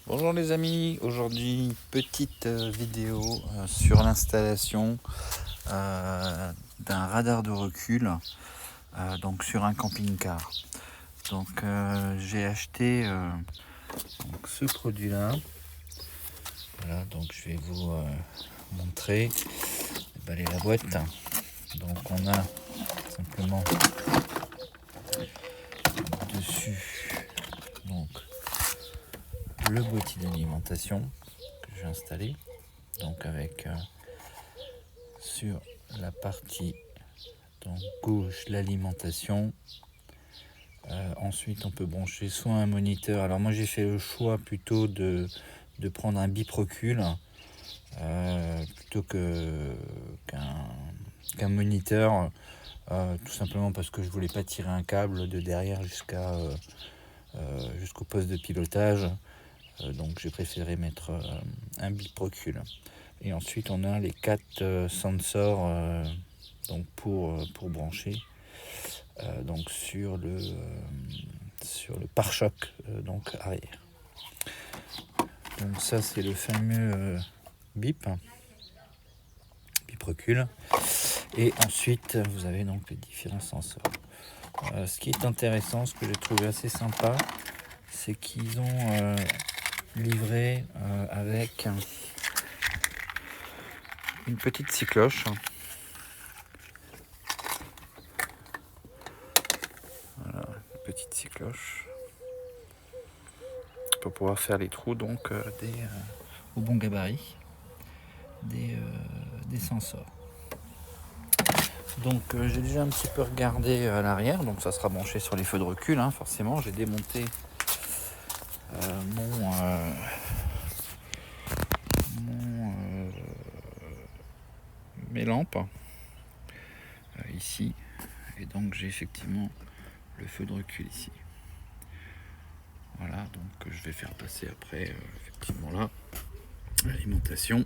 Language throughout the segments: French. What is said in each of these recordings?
Bonjour les amis, aujourd'hui petite vidéo sur l'installation d'un radar de recul donc sur un camping-car. Donc j'ai acheté donc, ce produit là. Voilà, donc je vais vous montrer, déballer la boîte. Donc on a simplement dessus donc le boîtier d'alimentation que j'ai installé, donc avec sur la partie donc gauche l'alimentation. Ensuite on peut brancher soit un moniteur, alors moi j'ai fait le choix plutôt de prendre un bip recul plutôt qu'un moniteur, tout simplement parce que je voulais pas tirer un câble de derrière jusqu'au poste de pilotage. Donc j'ai préféré mettre un bip recul. Et ensuite on a les 4 sensors donc pour brancher donc sur le pare-choc donc arrière. Donc ça c'est le fameux bip recul. Et ensuite vous avez donc les différents sensors. Ce qui est intéressant, ce que j'ai trouvé assez sympa, c'est qu'ils ont livré avec une petite scie cloche. Voilà, une petite scie cloche pour pouvoir faire les trous donc au bon gabarit des sensors. Donc j'ai déjà un petit peu regardé à l'arrière, donc ça sera branché sur les feux de recul, hein, forcément. J'ai démonté mes lampes ici, et donc j'ai effectivement le feu de recul ici. Voilà, donc je vais faire passer après effectivement là l'alimentation.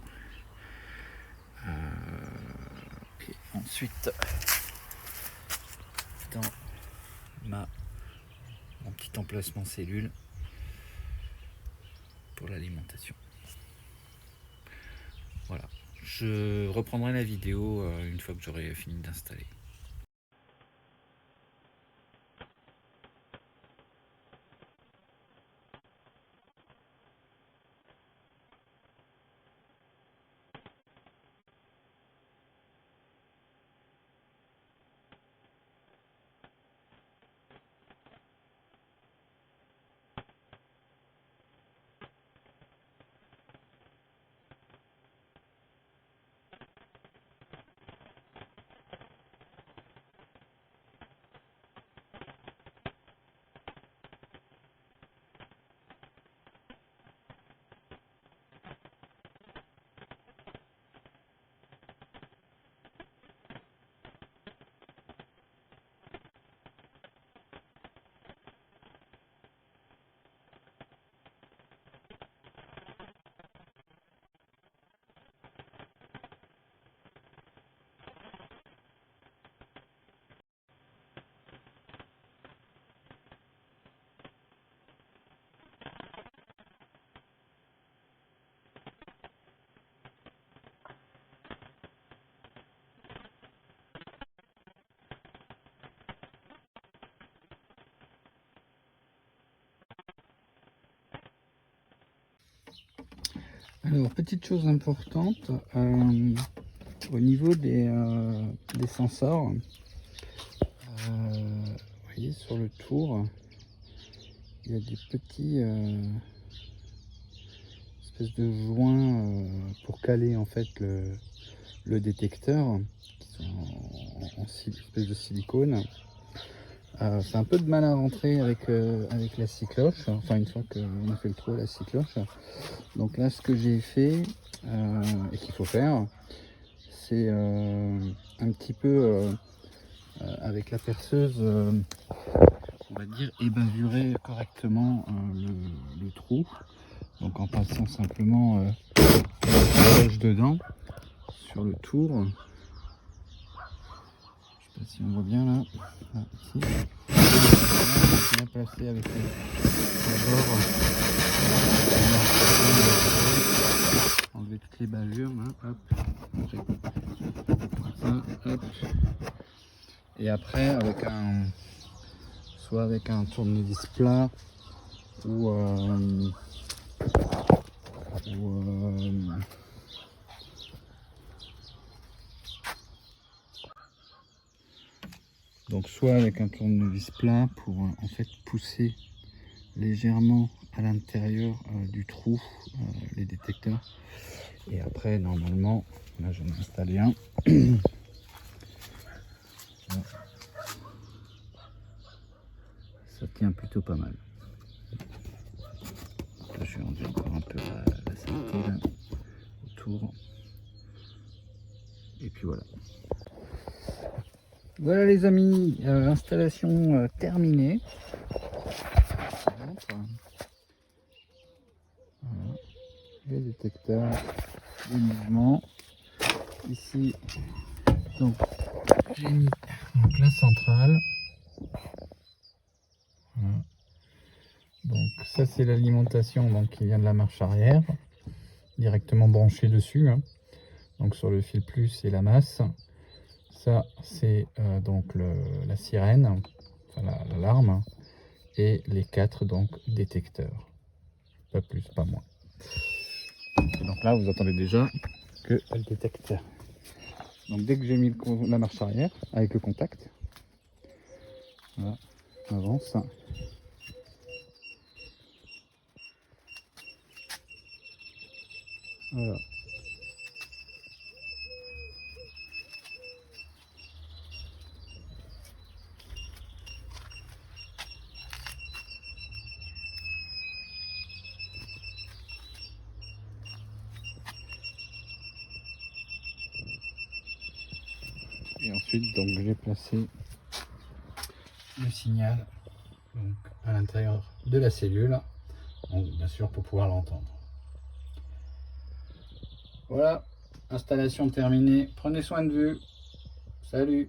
Et ensuite dans mon petit emplacement cellule pour l'alimentation. Voilà, je reprendrai la vidéo une fois que j'aurai fini d'installer. Alors, petite chose importante, au niveau des sensors, vous voyez sur le tour, il y a des petits espèces de joints pour caler en fait le détecteur, qui sont en espèce de silicone. C'est un peu de mal à rentrer avec la scie cloche, enfin une fois qu'on a fait le trou à la scie cloche. Donc là ce que j'ai fait et qu'il faut faire, c'est un petit peu avec la perceuse, on va dire, ébavurer correctement le trou. Donc en passant simplement la cloche dedans sur le tour. Je sais pas si on voit bien là, ici. bien placé avec d'abord enlever toutes les bavures, hein, hop, hop. Et après avec soit avec un tournevis plat ou donc soit avec un tournevis plat pour en fait pousser légèrement à l'intérieur du trou les détecteurs, et après normalement là j'en ai installé un. Ça tient plutôt pas mal. Là, je vais enlever encore un peu la saleté là, autour. Et puis voilà. Voilà les amis, installation terminée. Voilà. Les détecteurs, les mouvements. Ici, donc j'ai mis donc, la centrale. Voilà. Donc ça c'est l'alimentation donc qui vient de la marche arrière, directement branché dessus, hein. Donc sur le fil plus et la masse. Ça c'est donc la sirène, enfin l'alarme, et les 4 donc détecteurs, pas plus pas moins. Et donc là vous entendez déjà que elle détecte. Donc dès que j'ai mis la marche arrière avec le contact, voilà, on avance. Voilà. Et ensuite donc j'ai placé le signal donc à l'intérieur de la cellule, donc bien sûr pour pouvoir l'entendre. Voilà, installation terminée. Prenez soin de vous. Salut.